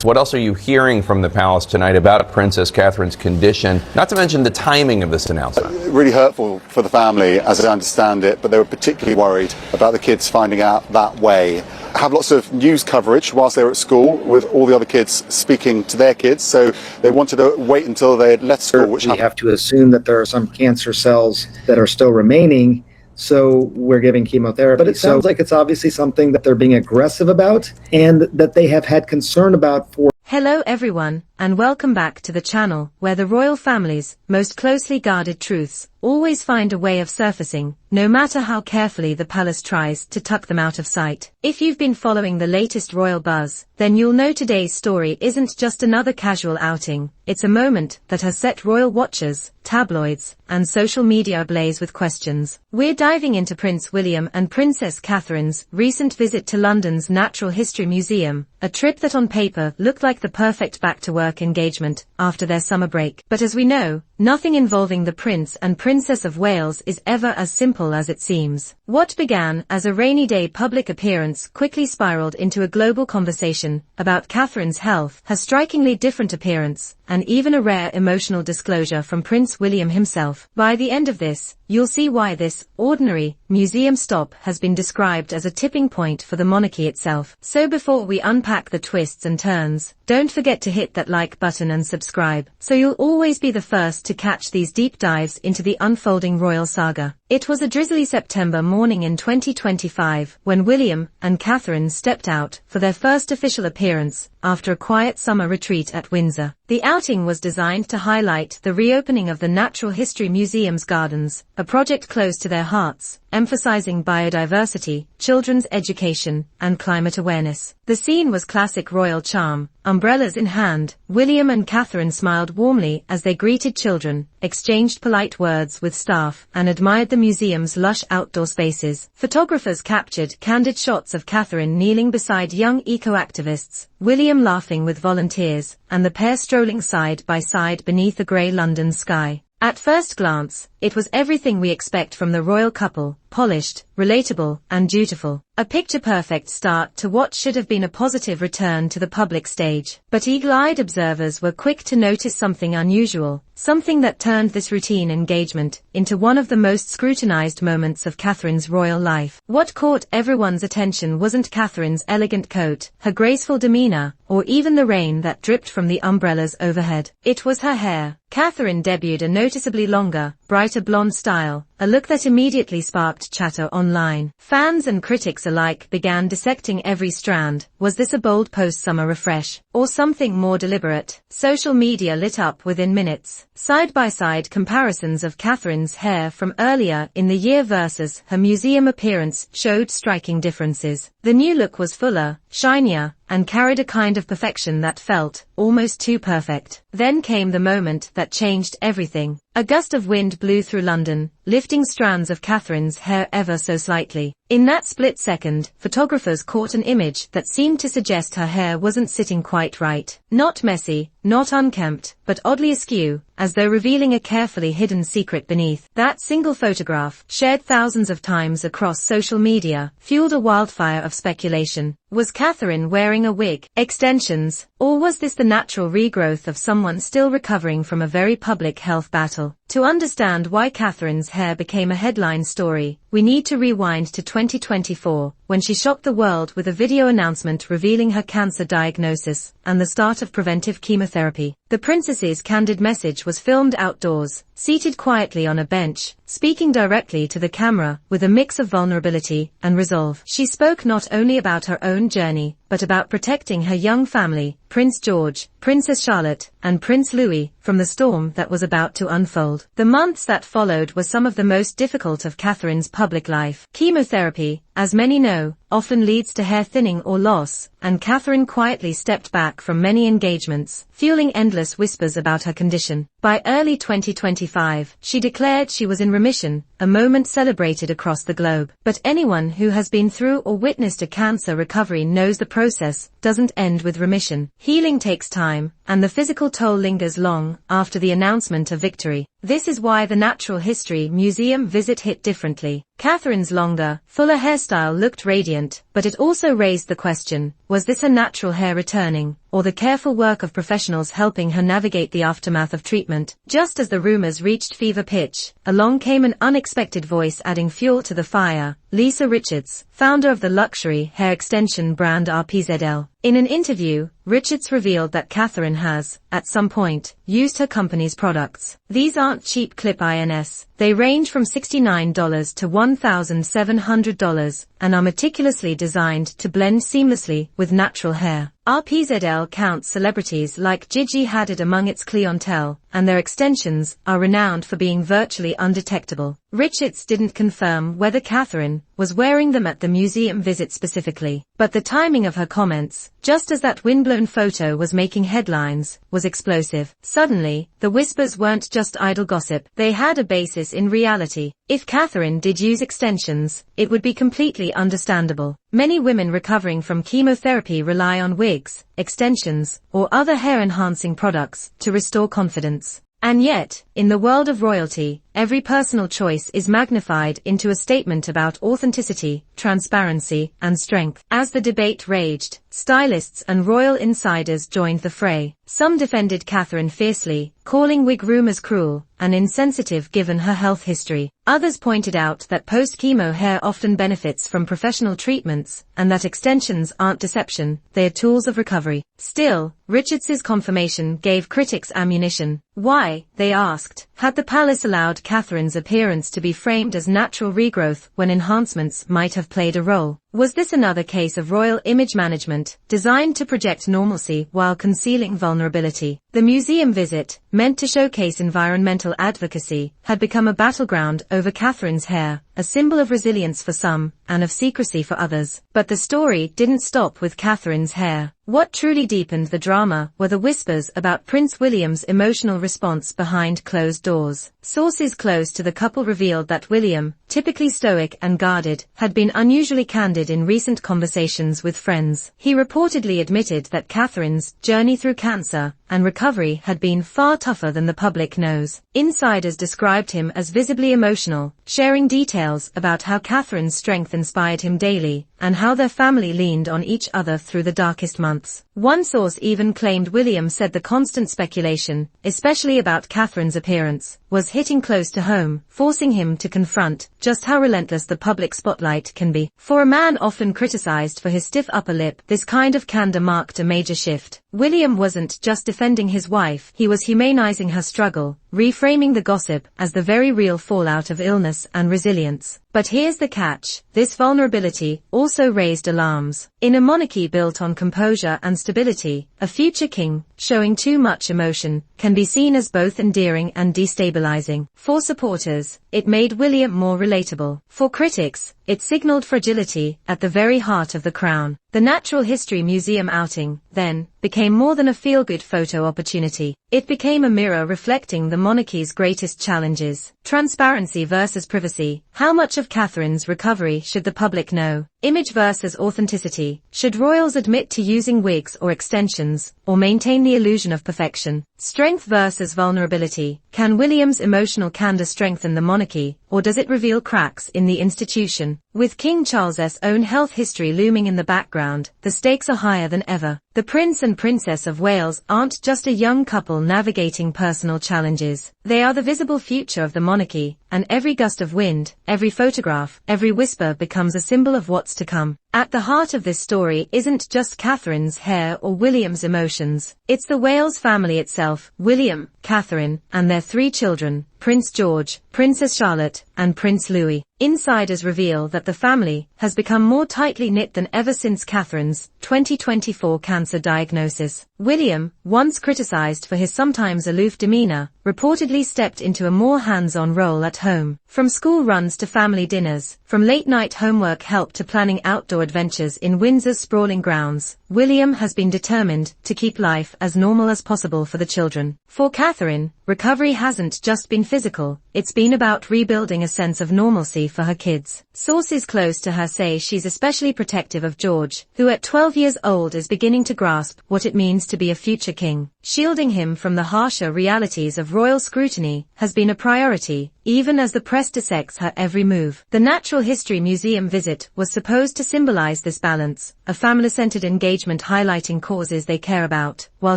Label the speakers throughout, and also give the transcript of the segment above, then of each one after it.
Speaker 1: What else are you hearing from the palace tonight about Princess Catherine's condition, not to mention the timing of this announcement?
Speaker 2: Really hurtful for the family, as I understand it, but they were particularly worried about the kids finding out that way. Have lots of news coverage whilst they were at school with all the other kids speaking to their kids, so they wanted to wait until they had left school.
Speaker 3: We have to assume that there are some cancer cells that are still remaining, so we're giving chemotherapy. But it sounds like it's obviously something that they're being aggressive about and that they have had concern about for.
Speaker 4: Hello everyone, and welcome back to the channel, where the royal family's most closely guarded truths always find a way of surfacing, no matter how carefully the palace tries to tuck them out of sight. If you've been following the latest royal buzz, then you'll know today's story isn't just another casual outing. It's a moment that has set royal watchers, tabloids, and social media ablaze with questions. We're diving into Prince William and Princess Catherine's recent visit to London's Natural History Museum, a trip that on paper looked like the perfect back-to-work engagement after their summer break. But as we know, nothing involving the Prince and Princess of Wales is ever as simple as it seems. What began as a rainy day public appearance quickly spiraled into a global conversation about Catherine's health, her strikingly different appearance, and even a rare emotional disclosure from Prince William himself. By the end of this, you'll see why this ordinary museum stop has been described as a tipping point for the monarchy itself. So before we unpack the twists and turns, don't forget to hit that like button and subscribe, so you'll always be the first to catch these deep dives into the unfolding royal saga. It was a drizzly September morning in 2025 when William and Catherine stepped out for their first official appearance after a quiet summer retreat at Windsor. The outing was designed to highlight the reopening of the Natural History Museum's gardens, a project close to their hearts, emphasizing biodiversity, children's education, and climate awareness. The scene was classic royal charm. Umbrellas in hand, William and Catherine smiled warmly as they greeted children, exchanged polite words with staff, and admired the museum's lush outdoor spaces. Photographers captured candid shots of Catherine kneeling beside young eco-activists, William laughing with volunteers, and the pair strolling side by side beneath a grey London sky. At first glance, it was everything we expect from the royal couple: polished, relatable, and dutiful. A picture-perfect start to what should have been a positive return to the public stage. But eagle-eyed observers were quick to notice something unusual, something that turned this routine engagement into one of the most scrutinized moments of Catherine's royal life. What caught everyone's attention wasn't Catherine's elegant coat, her graceful demeanor, or even the rain that dripped from the umbrellas overhead. It was her hair. Catherine debuted a noticeably longer, brighter blonde style, a look that immediately sparked chatter online. Fans and critics alike began dissecting every strand. Was this a bold post-summer refresh, or something more deliberate? Social media lit up within minutes. Side-by-side comparisons of Catherine's hair from earlier in the year versus her museum appearance showed striking differences. The new look was fuller, shinier, and carried a kind of perfection that felt almost too perfect. Then came the moment that changed everything. A gust of wind blew through London, lifting strands of Catherine's hair ever so slightly. In that split second, photographers caught an image that seemed to suggest her hair wasn't sitting quite right. Not messy, not unkempt, but oddly askew, as though revealing a carefully hidden secret beneath. That single photograph, shared thousands of times across social media, fueled a wildfire of speculation. Was Catherine wearing a wig, extensions, or was this the natural regrowth of someone still recovering from a very public health battle? To understand why Catherine's hair became a headline story, we need to rewind to 2024, when she shocked the world with a video announcement revealing her cancer diagnosis and the start of preventive chemotherapy. The princess's candid message was filmed outdoors, seated quietly on a bench, speaking directly to the camera with a mix of vulnerability and resolve. She spoke not only about her own journey, but about protecting her young family, Prince George, Princess Charlotte, and Prince Louis, from the storm that was about to unfold. The months that followed were some of the most difficult of Catherine's public life. Chemotherapy, as many know, often leads to hair thinning or loss, and Catherine quietly stepped back from many engagements, fueling endless whispers about her condition. By early 2025, she declared she was in remission, a moment celebrated across the globe. But anyone who has been through or witnessed a cancer recovery knows the process doesn't end with remission. Healing takes time, and the physical toll lingers long after the announcement of victory. This is why the Natural History Museum visit hit differently. Catherine's longer, fuller hairstyle looked radiant, but it also raised the question, was this her natural hair returning, or the careful work of professionals helping her navigate the aftermath of treatment. Just as the rumors reached fever pitch, along came an unexpected voice adding fuel to the fire: Lisa Richards, founder of the luxury hair extension brand RPZL. In an interview, Richards revealed that Catherine has, at some point, used her company's products. These aren't cheap clip-ins. They range from $69 to $1,700 and are meticulously designed to blend seamlessly with natural hair. RPZL counts celebrities like Gigi Hadid among its clientele, and their extensions are renowned for being virtually undetectable. Richards didn't confirm whether Catherine was wearing them at the museum visit specifically, but the timing of her comments, just as that windblown photo was making headlines, was explosive. Suddenly, the whispers weren't just idle gossip, they had a basis in reality. If Catherine did use extensions, it would be completely understandable. Many women recovering from chemotherapy rely on wigs, extensions, or other hair-enhancing products to restore confidence. And yet, in the world of royalty, every personal choice is magnified into a statement about authenticity, transparency, and strength. As the debate raged, stylists and royal insiders joined the fray. Some defended Catherine fiercely, calling wig rumors cruel and insensitive given her health history. Others pointed out that post-chemo hair often benefits from professional treatments, and that extensions aren't deception, they are tools of recovery. Still, Richards's confirmation gave critics ammunition. Why, they asked, had the palace allowed Catherine's appearance to be framed as natural regrowth when enhancements might have played a role? Was this another case of royal image management, designed to project normalcy while concealing vulnerability? The museum visit, meant to showcase environmental advocacy, had become a battleground over Catherine's hair, a symbol of resilience for some, and of secrecy for others. But the story didn't stop with Catherine's hair. What truly deepened the drama were the whispers about Prince William's emotional response behind closed doors. Sources close to the couple revealed that William, typically stoic and guarded, had been unusually candid in recent conversations with friends. He reportedly admitted that Catherine's journey through cancer and recovery had been far tougher than the public knows. Insiders described him as visibly emotional, sharing details about how Catherine's strength inspired him daily, and how their family leaned on each other through the darkest months. One source even claimed William said the constant speculation, especially about Catherine's appearance, was hitting close to home, forcing him to confront just how relentless the public spotlight can be. For a man often criticized for his stiff upper lip, this kind of candor marked a major shift. William wasn't just defending his wife, he was humanizing her struggle, reframing the gossip as the very real fallout of illness and resilience. But here's the catch, this vulnerability also raised alarms. In a monarchy built on composure and stability, a future king, showing too much emotion, can be seen as both endearing and destabilizing. For supporters, it made William more relatable. For critics, it signaled fragility at the very heart of the crown. The Natural History Museum outing, then, became more than a feel-good photo opportunity. It became a mirror reflecting the monarchy's greatest challenges. Transparency versus privacy. How much of Catherine's recovery should the public know? Image versus authenticity. Should royals admit to using wigs or extensions, or maintain the illusion of perfection? Strength versus vulnerability. Can William's emotional candor strengthen the monarchy, or does it reveal cracks in the institution? With King Charles's own health history looming in the background, the stakes are higher than ever. The Prince and Princess of Wales aren't just a young couple navigating personal challenges. They are the visible future of the monarchy, and every gust of wind, every photograph, every whisper becomes a symbol of what's to come. At the heart of this story isn't just Catherine's hair or William's emotions. It's the Wales family itself, William, Catherine, and their 3 children, Prince George, Princess Charlotte, and Prince Louis. Insiders reveal that the family has become more tightly knit than ever since Catherine's 2024 cancer diagnosis. William, once criticized for his sometimes aloof demeanor, reportedly stepped into a more hands-on role at home. From school runs to family dinners, from late-night homework help to planning outdoor adventures in Windsor's sprawling grounds, William has been determined to keep life as normal as possible for the children. For Catherine, recovery hasn't just been physical, it's been about rebuilding a sense of normalcy for her kids. Sources close to her say she's especially protective of George, who at 12 years old is beginning to grasp what it means to be a future king. Shielding him from the harsher realities of royal scrutiny has been a priority, even as the press dissects her every move. The Natural History Museum visit was supposed to symbolize this balance, a family-centered engagement highlighting causes they care about, while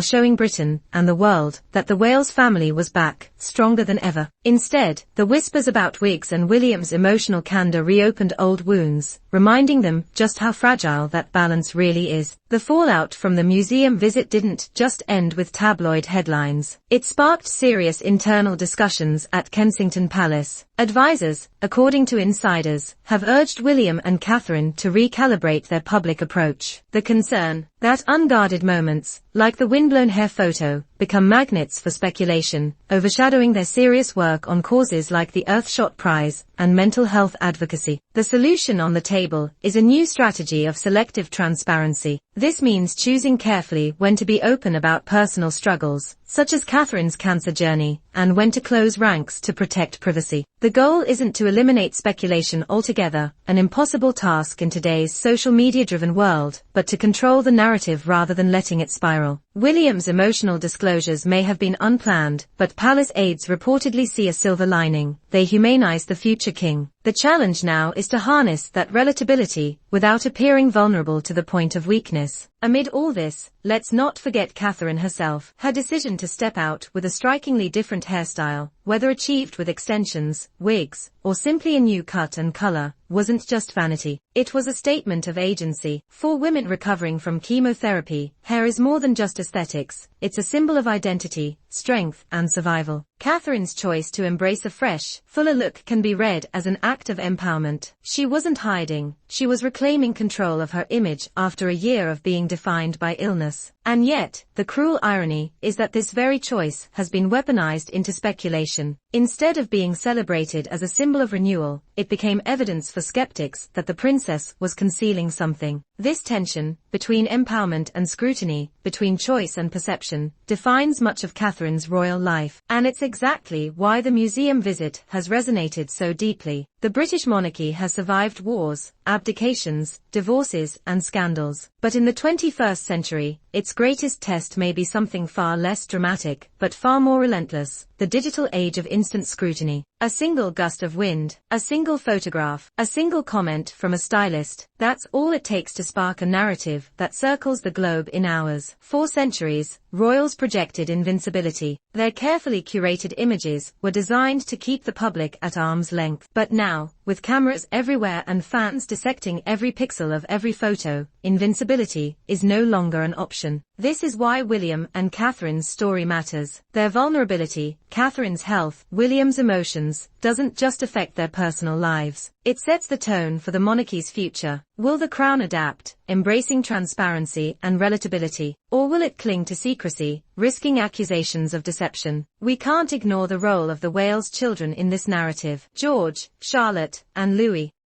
Speaker 4: showing Britain and the world that the Wales family was back, stronger than ever. Instead, the whispers about Wiggs and William's emotional candor reopened old wounds, reminding them just how fragile that balance really is. The fallout from the museum visit didn't just end with tabloid headlines. It sparked serious internal discussions at Kensington Palace. Advisors, according to insiders, have urged William and Catherine to recalibrate their public approach. The concern that unguarded moments, like the windblown hair photo, become magnets for speculation, overshadowing their serious work on causes like the Earthshot Prize and mental health advocacy. The solution on the table is a new strategy of selective transparency. This means choosing carefully when to be open about personal struggles, such as Catherine's cancer journey, and when to close ranks to protect privacy. The goal isn't to eliminate speculation altogether, an impossible task in today's social media-driven world, but to control the narrative rather than letting it spiral. William's emotional disclosures may have been unplanned, but palace aides reportedly see a silver lining. They humanize the future king. The challenge now is to harness that relatability without appearing vulnerable to the point of weakness. Amid all this, let's not forget Catherine herself. Her decision to step out with a strikingly different hairstyle, whether achieved with extensions, wigs, or simply a new cut and color, wasn't just vanity. It was a statement of agency. For women recovering from chemotherapy, hair is more than just aesthetics. It's a symbol of identity, strength, and survival. Catherine's choice to embrace a fresh, fuller look can be read as an act of empowerment. She wasn't hiding, she was reclaiming control of her image after a year of being defined by illness. And yet, the cruel irony is that this very choice has been weaponized into speculation. Instead of being celebrated as a symbol of renewal, it became evidence for skeptics that the princess was concealing something. This tension, between empowerment and scrutiny, between choice and perception, defines much of Catherine's royal life. And it's exactly why the museum visit has resonated so deeply. The British monarchy has survived wars, abdications, divorces, and scandals. But in the 21st century, its greatest test may be something far less dramatic, but far more relentless: the digital age of instant scrutiny. A single gust of wind, a single photograph, a single comment from a stylist, that's all it takes to spark a narrative that circles the globe in hours. For centuries, royals projected invincibility. Their carefully curated images were designed to keep the public at arm's length. But now, with cameras everywhere and fans dissecting every pixel of every photo, invincibility is no longer an option. This is why William and Catherine's story matters. Their vulnerability, Catherine's health, William's emotions, doesn't just affect their personal lives. It sets the tone for the monarchy's future. Will the crown adapt, embracing transparency and relatability, or will it cling to secrecy, risking accusations of deception? We can't ignore the role of the Wales children in this narrative. George, Charlotte, and Louis.